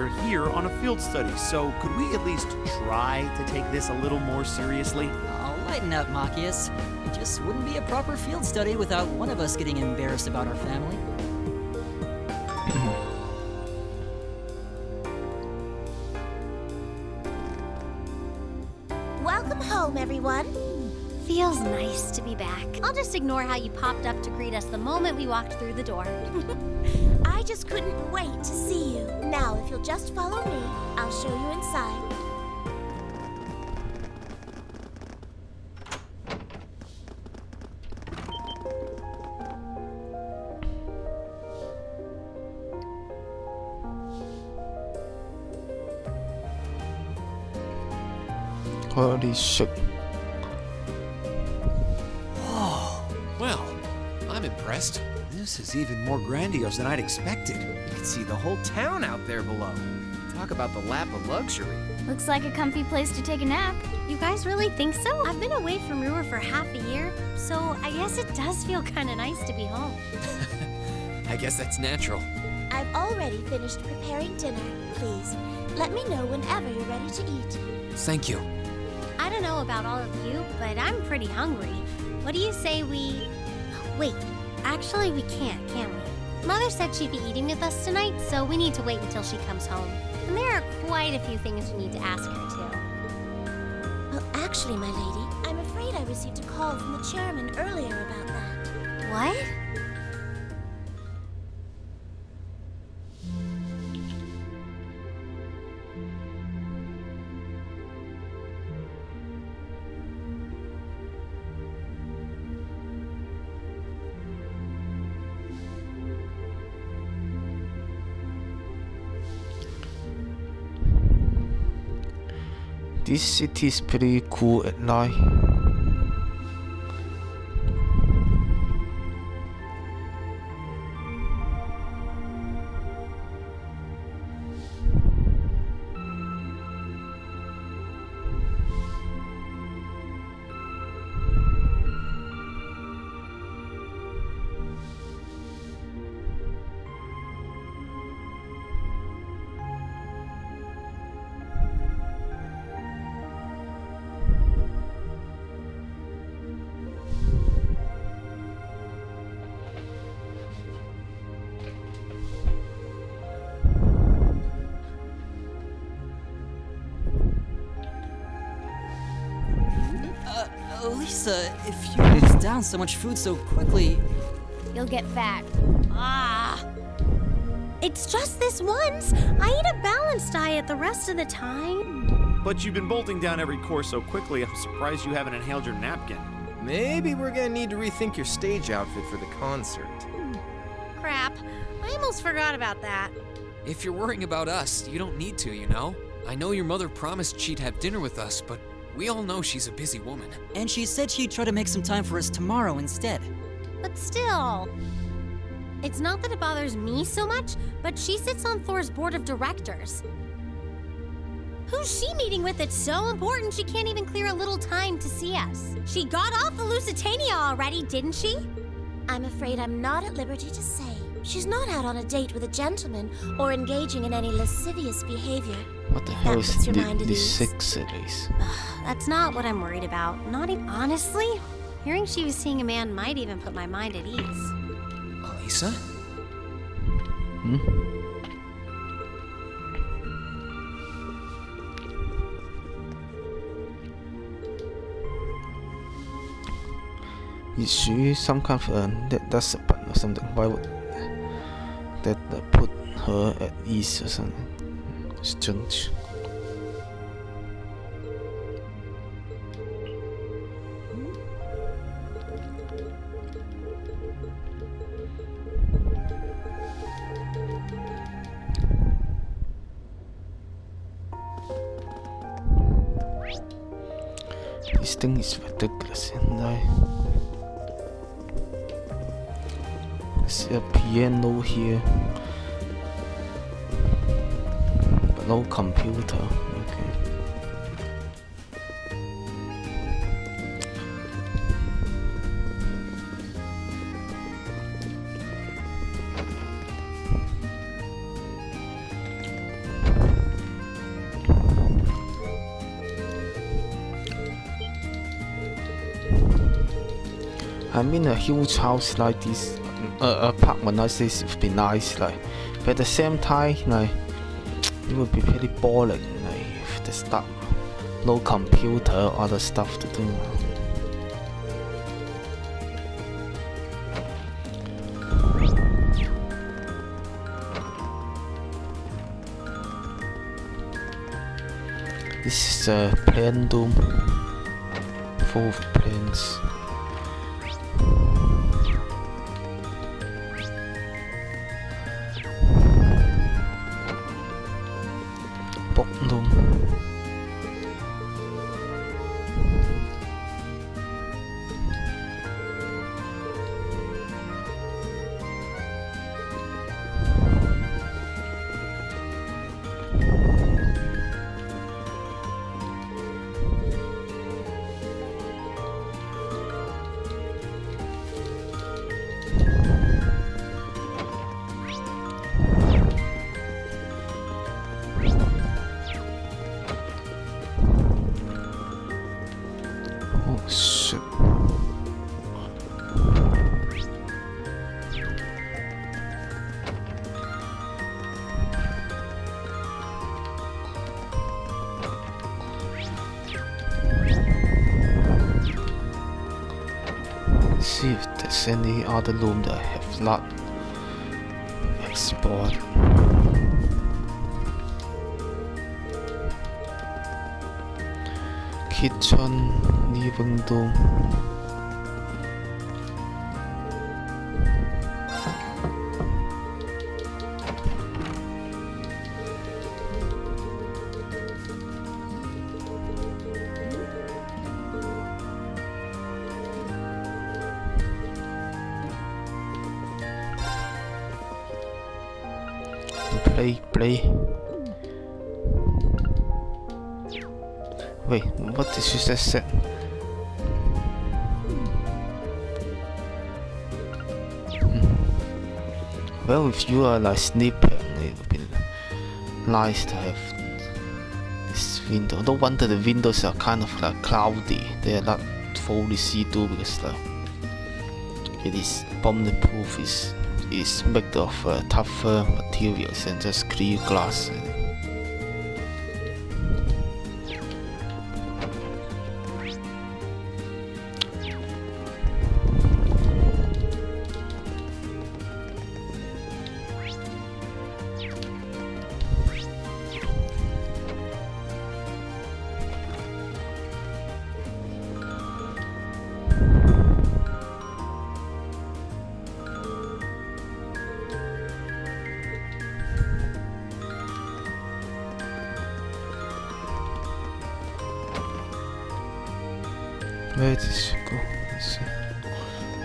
we're here on a field study, so could we at least try to take this a little more seriously? Oh, lighten up, Machias. It just wouldn't be a proper field study without one of us getting embarrassed about our family. Welcome home, everyone. Feels nice to be back. I'll just ignore how you popped up to greet us the moment we walked through the door. I just couldn't wait to see you. Now, if you'll just follow me, I'll show you inside. Holy shit. Well, I'm impressed. This is even more grandiose than I'd expected. You can see the whole town out there below. Talk about the lap of luxury. Looks like a comfy place to take a nap. You guys really think so? I've been away from Ruhr for half a year, so I guess it does feel kind of nice to be home. I guess that's natural. I've already finished preparing dinner. Please, let me know whenever you're ready to eat. Thank you. I don't know about all of you, but I'm pretty hungry. What do you say we... Wait, actually we can we? Mother said she'd be eating with us tonight, so we need to wait until she comes home. And there are quite a few things we need to ask her, too. Well, actually, my lady, I'm afraid I received a call from the chairman earlier about that. What? This city is pretty cool at night. Lisa, if you put down so much food so quickly... You'll get fat. Ah! It's just this once. I eat a balanced diet the rest of the time. But you've been bolting down every course so quickly, I'm surprised you haven't inhaled your napkin. Maybe we're gonna need to rethink your stage outfit for the concert. Crap. I almost forgot about that. If you're worrying about us, you don't need to, you know? I know your mother promised she'd have dinner with us, but we all know she's a busy woman. And she said she'd try to make some time for us tomorrow instead. But still... It's not that it bothers me so much, but she sits on Thor's board of directors. Who's she meeting with that's so important she can't even clear a little time to see us? She got off the Lusitania already, didn't she? I'm afraid I'm not at liberty to say. She's not out on a date with a gentleman or engaging in any lascivious behavior. What the hell is puts your mind at this ease. 6 series? That's not what I'm worried about. Not even... Honestly, hearing she was seeing a man might even put my mind at ease. Lisa? Is she some kind of that does a button or something? Why would that put her at ease or something? Strange. This thing is ridiculous, and there's a piano here, but no computer. Okay. I mean, a huge house like this, apartment like this would be nice, like, but at the same time, like, it would be pretty boring, like, if the stuff, no computer, other stuff to do. This is a plane dome, full of planes. Bottom. Oh shit. See if there's any other room that I have not explored. Kitchen, living room. Play. Wait, what did you just say? Well, if you are like sleeping, it would be nice to have this window. No wonder the windows are kind of like cloudy. They are not fully see-through because like it is bomb-proof. Is made of tougher materials and just clear glass. Where did she go? Let's see.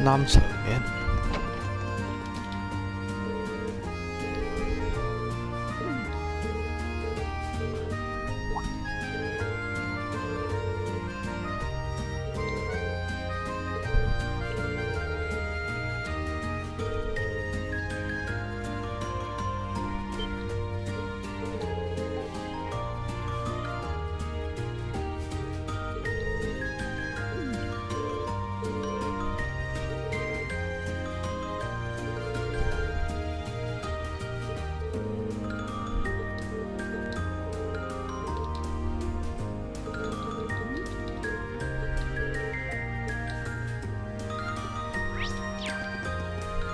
南層面。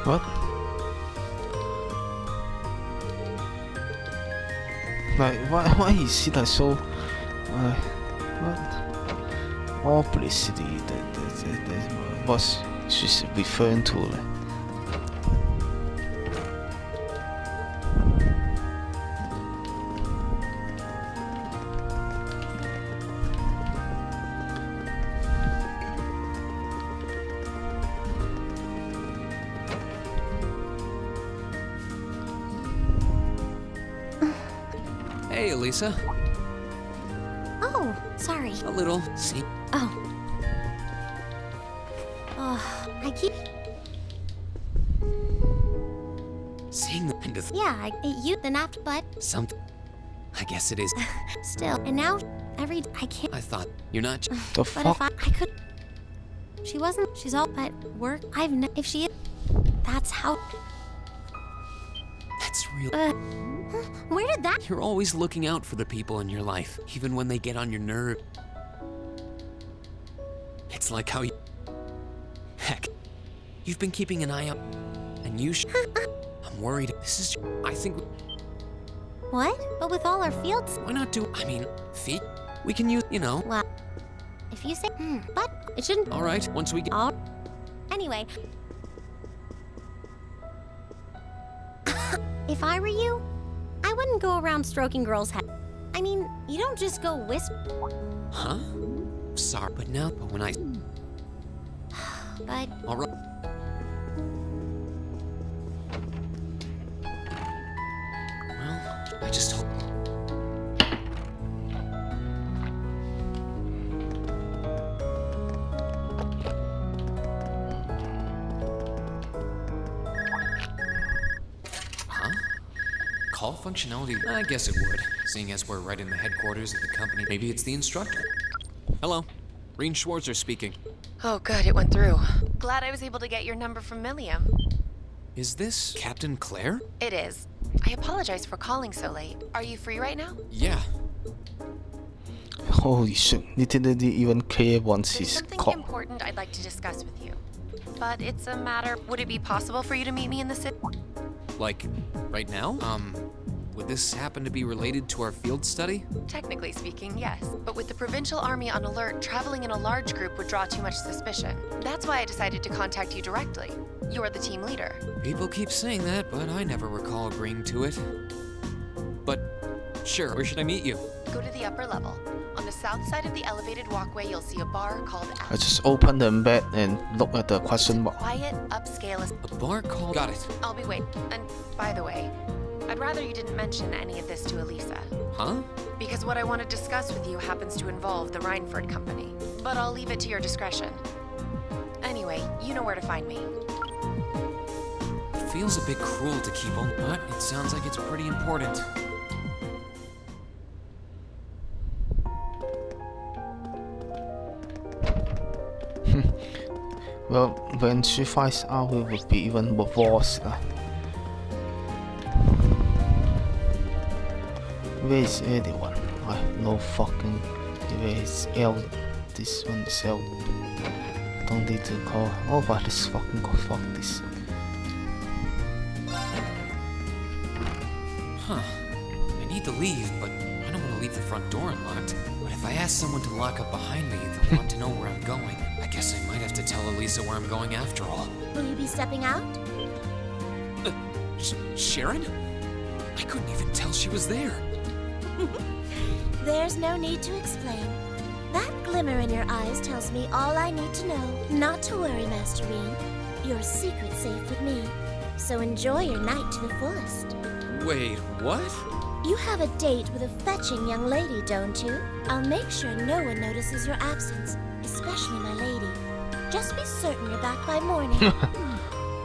What? Like, why is it like so? What? Obviously, what she's referring to. Like. Hey, Elisa. Oh, sorry. A little. See? Oh. I keep... Seeing the end of Yeah, you the napped butt. something. I guess it is. Still, and now I can't. I thought you're not. The But fuck? if I could... She wasn't. She's all but work. If she is, that's how. That's real. Where did that? You're always looking out for the people in your life, even when they get on your nerve. It's like how you... Heck, you've been keeping an eye out, and you I'm worried. This is... I think... What? But with all our fields. Why not do... I mean, feet? We can use, you know... Well, if you say... But it shouldn't... All right, once we get... Anyway. If I were you, I wouldn't go around stroking girls' heads. I mean, you don't just go whisper. Huh? Sorry, but when I... But... All right. Well, I just hope... Huh? Call functionality? I guess it would, seeing as we're right in the headquarters of the company. Maybe it's the instructor. Hello, Reen Schwarzer speaking. Oh, good, it went through. Glad I was able to get your number from Milliam. Is this Captain Claire? It is. I apologize for calling so late. Are you free right now? Yeah. Holy shit, literally even Claire once There's he's something caught. important I'd like to discuss with you. But it's a matter... Would it be possible for you to meet me in the city? Like, right now? Would this happen to be related to our field study? Technically speaking, yes. But with the Provincial Army on alert, traveling in a large group would draw too much suspicion. That's why I decided to contact you directly. You're the team leader. People keep saying that, but I never recall agreeing to it. But, sure, where should I meet you? Go to the upper level. On the south side of the elevated walkway, you'll see a bar called I just open the bed and look at the question mark. Quiet, upscale... A bar called... Got it. I'll be waiting. And by the way, I'd rather you didn't mention any of this to Elisa. Huh? Because what I want to discuss with you happens to involve the Rhineford Company. But I'll leave it to your discretion. Anyway, you know where to find me. It feels a bit cruel to keep on, but it sounds like it's pretty important. Well, when she finds out, it would be even worse. Where is anyone? I have no fucking... Where is L? This one is L. Don't need to call... Oh, but this fucking go fuck this. Huh. I need to leave, but I don't want to leave the front door unlocked. But if I ask someone to lock up behind me, they'll want to know where I'm going. I guess I might have to tell Elisa where I'm going after all. Will you be stepping out? Sharon? I couldn't even tell she was there. There's no need to explain. That glimmer in your eyes tells me all I need to know. Not to worry, Master Reen. Your secret's safe with me. So enjoy your night to the fullest. Wait, what? You have a date with a fetching young lady, don't you? I'll make sure no one notices your absence, especially my lady. Just be certain you're back by morning.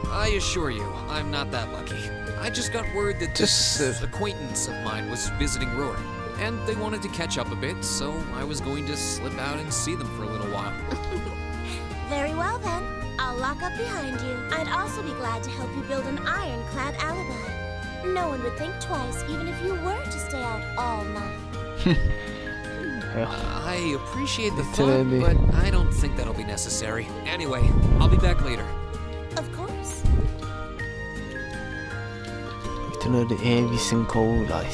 I assure you, I'm not that lucky. I just got word that this acquaintance of mine was visiting Roar, and they wanted to catch up a bit, so I was going to slip out and see them for a little while. Very well then. I'll lock up behind you. I'd also be glad to help you build an ironclad alibi. No one would think twice, even if you were to stay out all night. I appreciate the Literally. thought, but I don't think that'll be necessary. Anyway, I'll be back later. Of course. Literally every single like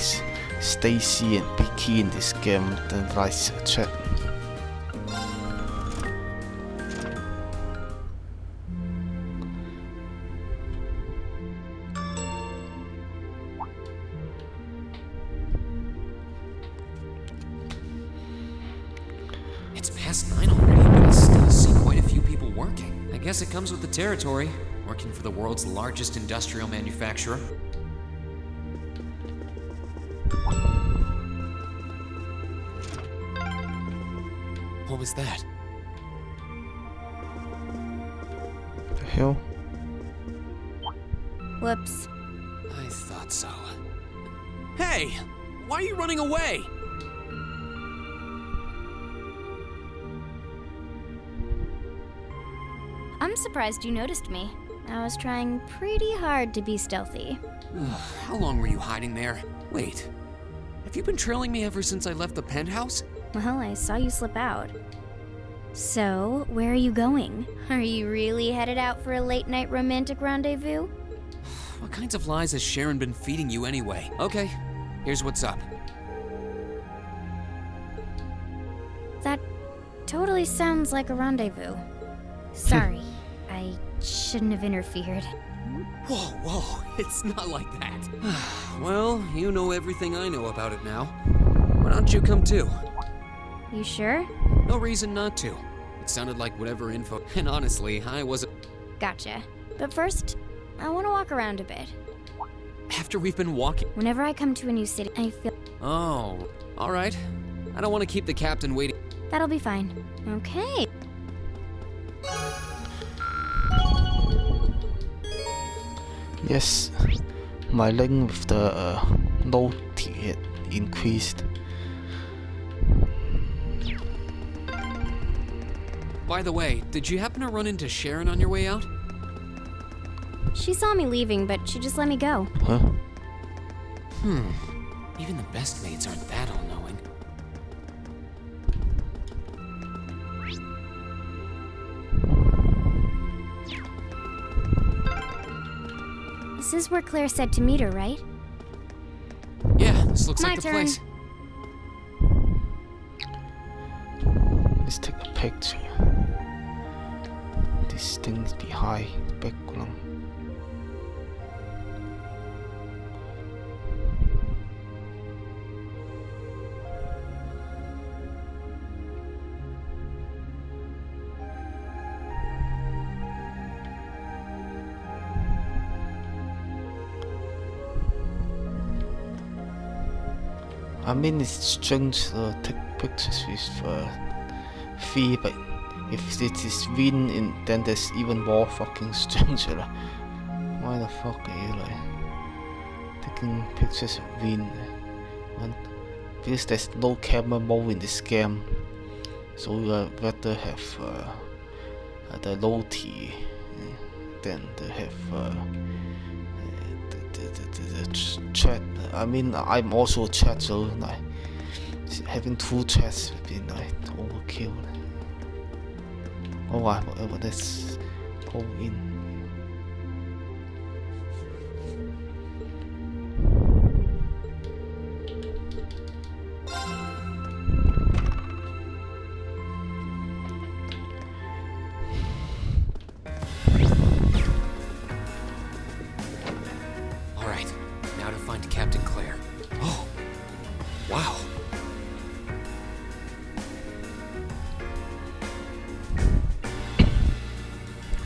Stacy and Vicky in this game, the voice chat. It's past 9 already, but I still see quite a few people working. I guess it comes with the territory, working for the world's largest industrial manufacturer. What was that? The hell? Whoops. I thought so. Hey! Why are you running away? I'm surprised you noticed me. I was trying pretty hard to be stealthy. How long were you hiding there? Wait, have you been trailing me ever since I left the penthouse? Well, I saw you slip out. So, where are you going? Are you really headed out for a late-night romantic rendezvous? What kinds of lies has Sharon been feeding you anyway? Okay, here's what's up. That totally sounds like a rendezvous. Sorry, I shouldn't have interfered. Whoa, it's not like that. Well, you know everything I know about it now. Why don't you come too? You sure? No reason not to. It sounded like whatever info, and honestly, I wasn't... Gotcha. But first, I want to walk around a bit. After we've been walking... Whenever I come to a new city, I feel... Oh, alright. I don't want to keep the captain waiting. That'll be fine. Okay. Yes, my link with the low tier increased. By the way, did you happen to run into Sharon on your way out? She saw me leaving, but she just let me go. Huh? Even the best maids aren't that all-knowing. This is where Claire said to meet her, right? Yeah, this looks My like the turn. place. Let's take a picture. These things behind background. I mean, it's strange to take pictures with Fee, but if it is Vin, then there's even more fucking stranger. Why the fuck are you like taking pictures of Vin? Because there's no camera mode in this game, so you rather have the low T than to have the chat. I mean, I'm also a chat, so like having two chats would be like overkill. Alright, whatever, let's go in. Alright, now to find Captain Claire. Oh, wow.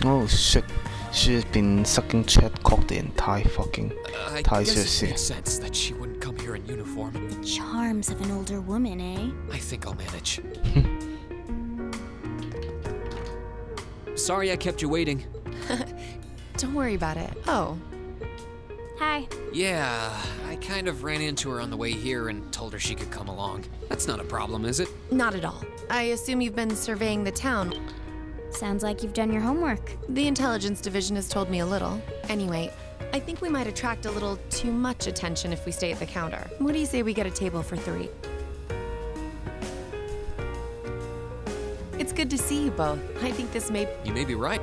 Oh shit, she's been sucking chat cock the entire fucking I entire guess it series. makes sense that she wouldn't come here in uniform. The charms of an older woman, eh? I think I'll manage. Sorry I kept you waiting. Don't worry about it. Oh, Hi. Yeah, I kind of ran into her on the way here and told her she could come along. That's not a problem, is it? not at all. I assume you've been surveying the town. Sounds like you've done your homework. The intelligence division has told me a little. Anyway, I think we might attract a little too much attention if we stay at the counter. What do you say we get a table for 3? It's good to see you both. I think this may... You may be right.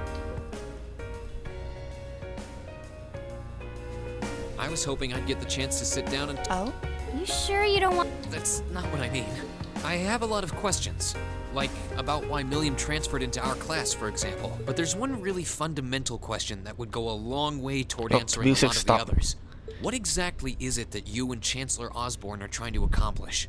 I was hoping I'd get the chance to sit down and... Oh? You sure you don't want... That's not what I mean. I have a lot of questions. Like, about why Milliam transferred into our class, for example. But there's one really fundamental question that would go a long way toward Oh, answering a music lot of stop. the others. What exactly is it that you and Chancellor Osborne are trying to accomplish?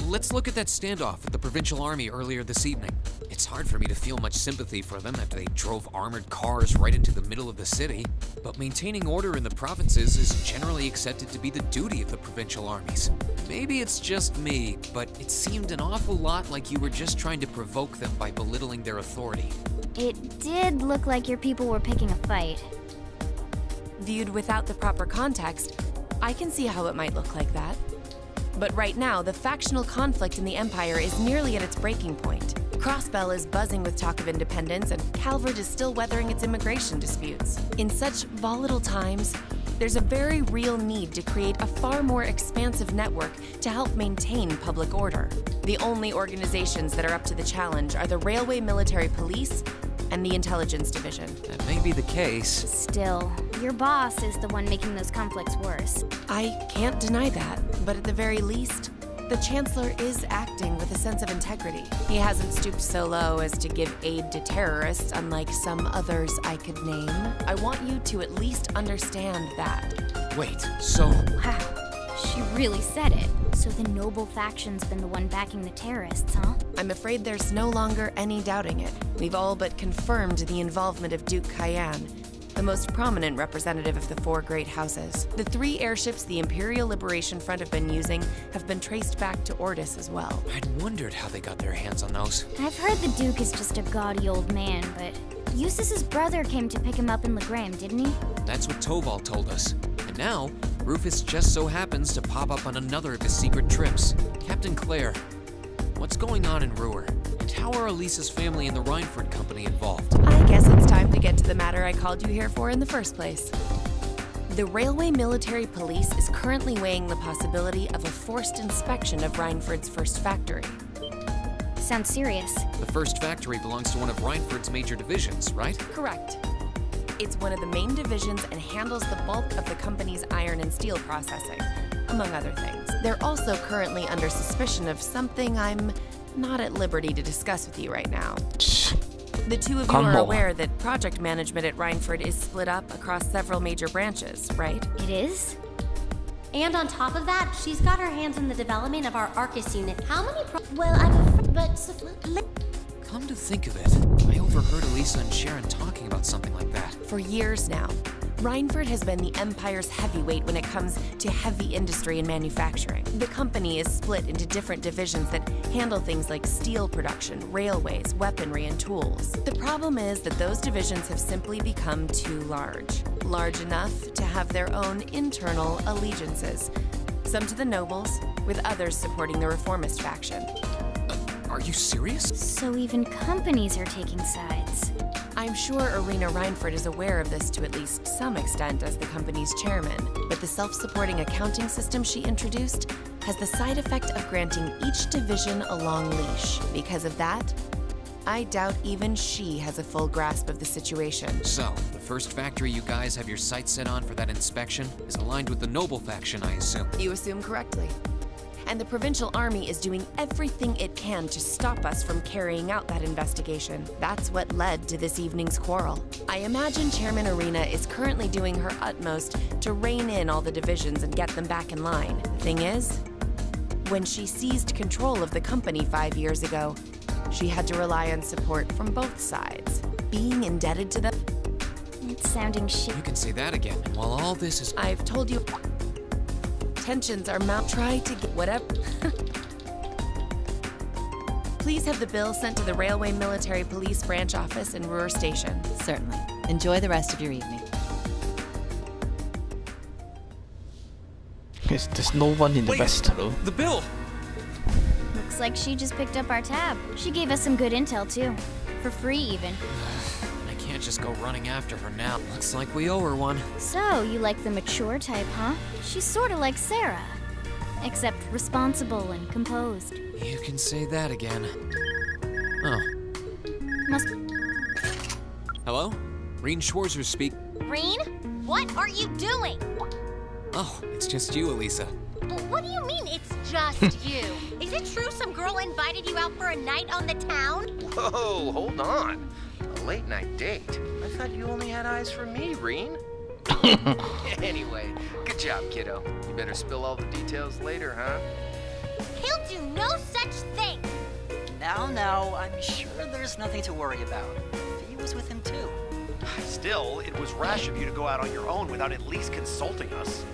Let's look at that standoff with the Provincial Army earlier this evening. It's hard for me to feel much sympathy for them after they drove armored cars right into the middle of the city. But maintaining order in the provinces is generally accepted to be the duty of the provincial armies. Maybe it's just me, but it seemed an awful lot like you were just trying to provoke them by belittling their authority. It did look like your people were picking a fight. Viewed without the proper context, I can see how it might look like that. But right now, the factional conflict in the Empire is nearly at its breaking point. Crossbell is buzzing with talk of independence, and Calvert is still weathering its immigration disputes. In such volatile times, there's a very real need to create a far more expansive network to help maintain public order. The only organizations that are up to the challenge are the Railway Military Police and the Intelligence Division. That may be the case. Still, your boss is the one making those conflicts worse. I can't deny that, but at the very least, the Chancellor is acting with a sense of integrity. He hasn't stooped so low as to give aid to terrorists, unlike some others I could name. I want you to at least understand that. Wait, so Wow, she really said it. So the noble faction's been the one backing the terrorists, huh? I'm afraid there's no longer any doubting it. We've all but confirmed the involvement of Duke Cayenne, the most prominent representative of the four great houses. The 3 airships the Imperial Liberation Front have been using have been traced back to Ordis as well. I'd wondered how they got their hands on those. I've heard the Duke is just a gaudy old man, but Eustace's brother came to pick him up in Legram, didn't he? That's what Toval told us. And now, Rufus just so happens to pop up on another of his secret trips. Captain Claire, what's going on in Ruhr? And how are Elisa's family and the Reinford Company involved? I guess it's time to get to the matter I called you here for in the first place. The Railway Military Police is currently weighing the possibility of a forced inspection of Reinford's first factory. Sounds serious. The first factory belongs to one of Reinford's major divisions, right? Correct. It's one of the main divisions and handles the bulk of the company's iron and steel processing, among other things. They're also currently under suspicion of something I'm not at liberty to discuss with you right now. The two of you are aware that project management at Reinford is split up across several major branches, right? It is? And on top of that, she's got her hands in the development of our Arcus unit. How many Well, I'm but Come to think of it, I overheard Elisa and Sharon talking about something like that. For years now, Reinford has been the Empire's heavyweight when it comes to heavy industry and manufacturing. The company is split into different divisions that handle things like steel production, railways, weaponry, and tools. The problem is that those divisions have simply become too large. Large enough to have their own internal allegiances. Some to the nobles, with others supporting the reformist faction. Are you serious? So even companies are taking sides. I'm sure Irina Reinford is aware of this to at least some extent as the company's chairman, but the self-supporting accounting system she introduced has the side effect of granting each division a long leash. Because of that, I doubt even she has a full grasp of the situation. So, the first factory you guys have your sights set on for that inspection is aligned with the noble faction, I assume. You assume correctly. And the Provincial Army is doing everything it can to stop us from carrying out that investigation. That's what led to this evening's quarrel. I imagine Chairman Irina is currently doing her utmost to rein in all the divisions and get them back in line. The thing is, when she seized control of the company 5 years ago, she had to rely on support from both sides. Being indebted to them... It's sounding shit. You can say that again, and while all this is... I've told you... Tensions are try to get whatever. Please have the bill sent to the Railway Military Police branch office in Ruhr Station. Certainly. Enjoy the rest of your evening. There's no one in the Wait, restaurant. The bill! Looks like she just picked up our tab. She gave us some good intel too. For free even. I can't just go running after her now. Looks like we owe her one. So, you like the mature type, huh? She's sorta like Sarah. Except responsible and composed. You can say that again. Oh. Must... Hello? Reen Schwarzer speak. Reen? What are you doing? Oh, it's just you, Elisa. What do you mean it's just you? Is it true some girl invited you out for a night on the town? Whoa, hold on. A late night date? I thought you only had eyes for me, Reen. Anyway, good job, kiddo. You better spill all the details later, huh? He'll do no such thing. Now, I'm sure there's nothing to worry about. Fee was with him too. Still, it was rash of you to go out on your own without at least consulting us.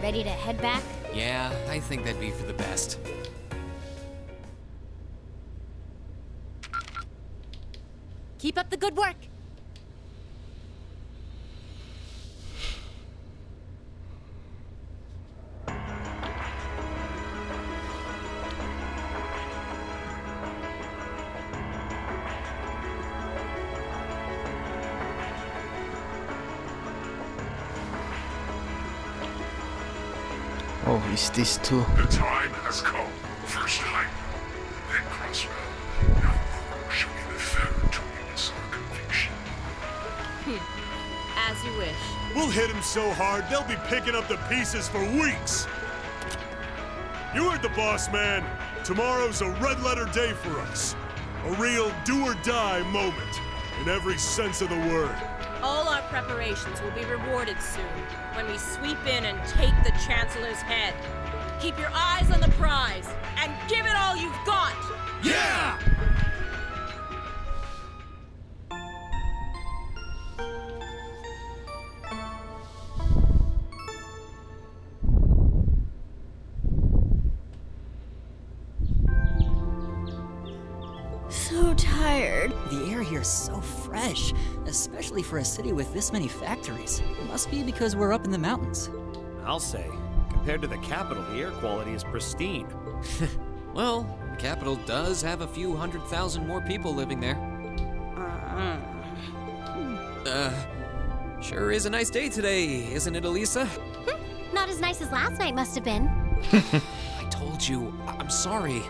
Ready to head back? Yeah, I think that'd be for the best. Keep up the good work. Oh, is this too? The time has come. First time, then Crossrail. Now Roar shall be the fairer to witness our conviction. As you wish. We'll hit him so hard, they'll be picking up the pieces for weeks. You heard the boss, man. Tomorrow's a red-letter day for us. A real do-or-die moment, in every sense of the word. All our preparations will be rewarded soon, when we sweep in and take the Chancellor's head. Keep your eyes on the prize, and give it all you've got! Yeah! So tired. The air here's so fresh, especially for a city with this many factories. It must be because we're up in the mountains. I'll say, compared to the capital, the air quality is pristine. Well, the capital does have a few 100,000 more people living there. Sure is a nice day today, isn't it, Elisa? Not as nice as last night must have been. I told you, I'm sorry.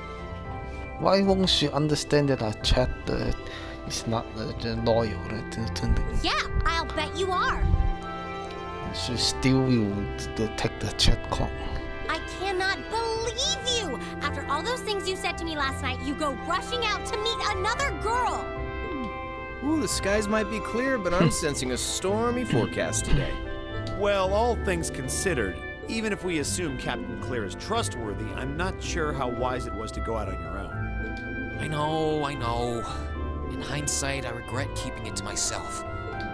Why won't she understand that our chat is not loyal? Yeah, I'll bet you are. She still will take the chat call. I cannot believe you! After all those things you said to me last night, you go rushing out to meet another girl! Ooh, the skies might be clear, but I'm sensing a stormy forecast today. Well, all things considered, even if we assume Captain Claire is trustworthy, I'm not sure how wise it was to go out on your own. I know. In hindsight, I regret keeping it to myself.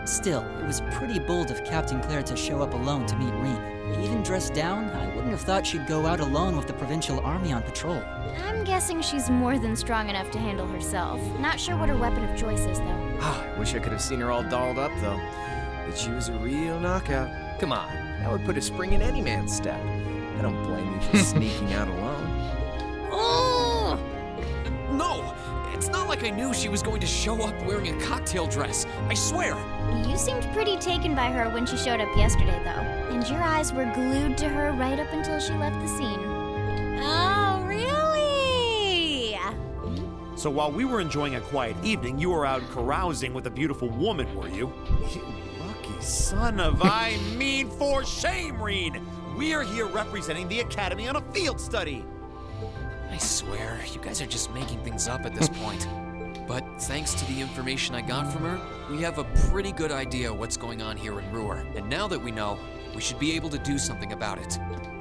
Still, it was pretty bold of Captain Claire to show up alone to meet Rean. Even dressed down, I wouldn't have thought she'd go out alone with the Provincial Army on patrol. I'm guessing she's more than strong enough to handle herself. Not sure what her weapon of choice is, though. I wish I could have seen her all dolled up, though. But she was a real knockout. Come on, that would put a spring in any man's step. I don't blame you for sneaking out alone. Oh! No! It's not like I knew she was going to show up wearing a cocktail dress. I swear! You seemed pretty taken by her when she showed up yesterday, though. And your eyes were glued to her right up until she left the scene. Oh, really? So while we were enjoying a quiet evening, you were out carousing with a beautiful woman, were you? You lucky son of I mean, for shame, Rean! We're here representing the Academy on a field study! I swear, you guys are just making things up at this point. But thanks to the information I got from her, we have a pretty good idea what's going on here in Ruhr. And now that we know, we should be able to do something about it.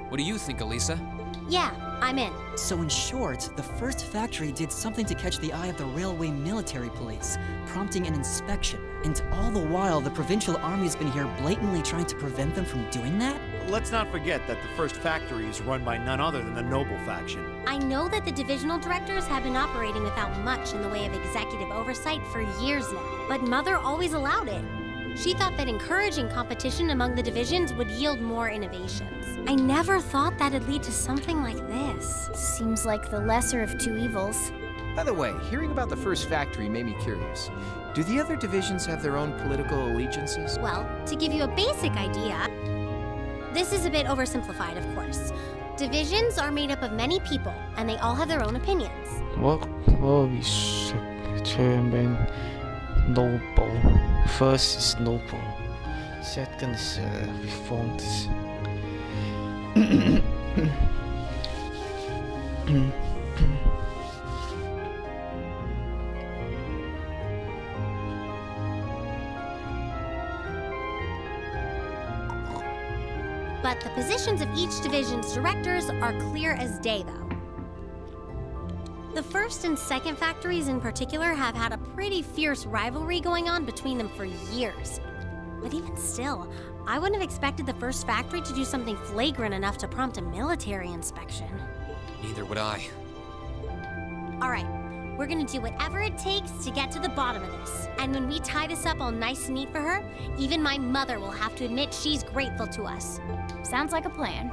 What do you think, Elisa? Yeah, I'm in. So in short, the first factory did something to catch the eye of the railway military police, prompting an inspection. And all the while, the Provincial Army's been here blatantly trying to prevent them from doing that? Let's not forget that the first factory is run by none other than the Noble faction. I know that the divisional directors have been operating without much in the way of executive oversight for years now, but Mother always allowed it. She thought that encouraging competition among the divisions would yield more innovations. I never thought that'd lead to something like this. Seems like the lesser of two evils. By the way, hearing about the first factory made me curious. Do the other divisions have their own political allegiances? Well, to give you a basic idea, this is a bit oversimplified, of course. Divisions are made up of many people, and they all have their own opinions. What is Chairman Noble? First is Noble. Second is Reformed. But the positions of each division's directors are clear as day, though. The first and second factories in particular have had a pretty fierce rivalry going on between them for years. But even still, I wouldn't have expected the first factory to do something flagrant enough to prompt a military inspection. Neither would I. All right, we're gonna do whatever it takes to get to the bottom of this. And when we tie this up all nice and neat for her, even my mother will have to admit she's grateful to us. Sounds like a plan.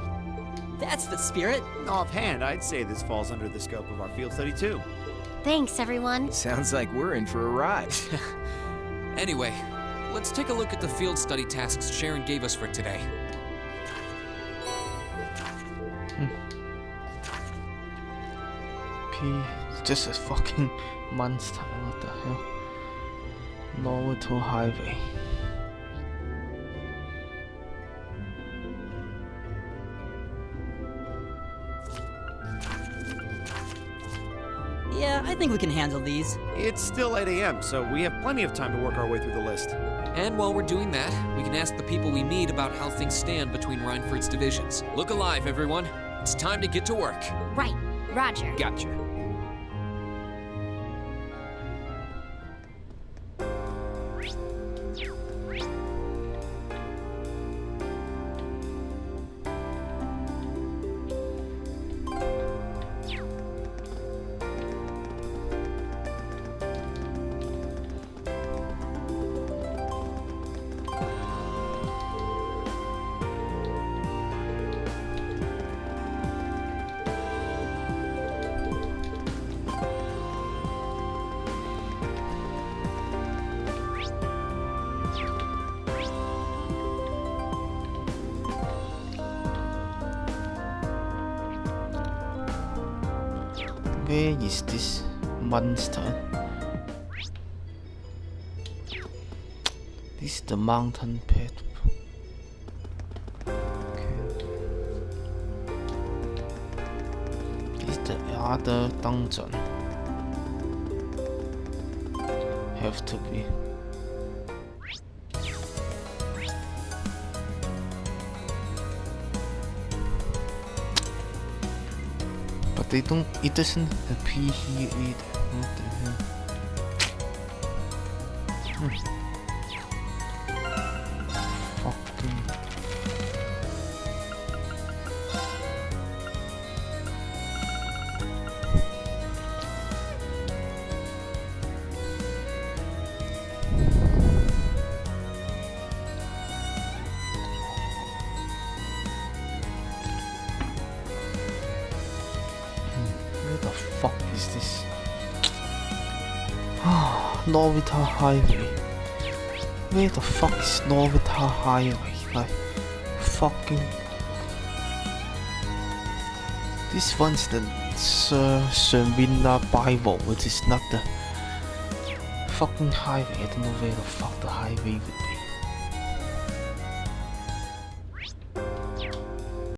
That's the spirit. Offhand, I'd say this falls under the scope of our field study too. Thanks, everyone. Sounds like we're in for a ride. Anyway, let's take a look at the field study tasks Sharon gave us for today. Just a fucking monster. What the hell? Novato Highway. Yeah, I think we can handle these. It's still 8 a.m., so we have plenty of time to work our way through the list. And while we're doing that, we can ask the people we meet about how things stand between Reinford's divisions. Look alive, everyone. It's time to get to work. Right, Roger. Gotcha. Where is this monster? This is the mountain pit. This is the other dungeon. Have to be. But they don't, it doesn't appear here either. What the hell? Fucking. Where the fuck is this? Novita Highway. Where the fuck is Novita Highway? Like, fucking. This one's the Sir Sermina Bible, which is not the fucking highway. I don't know where the fuck the highway would be.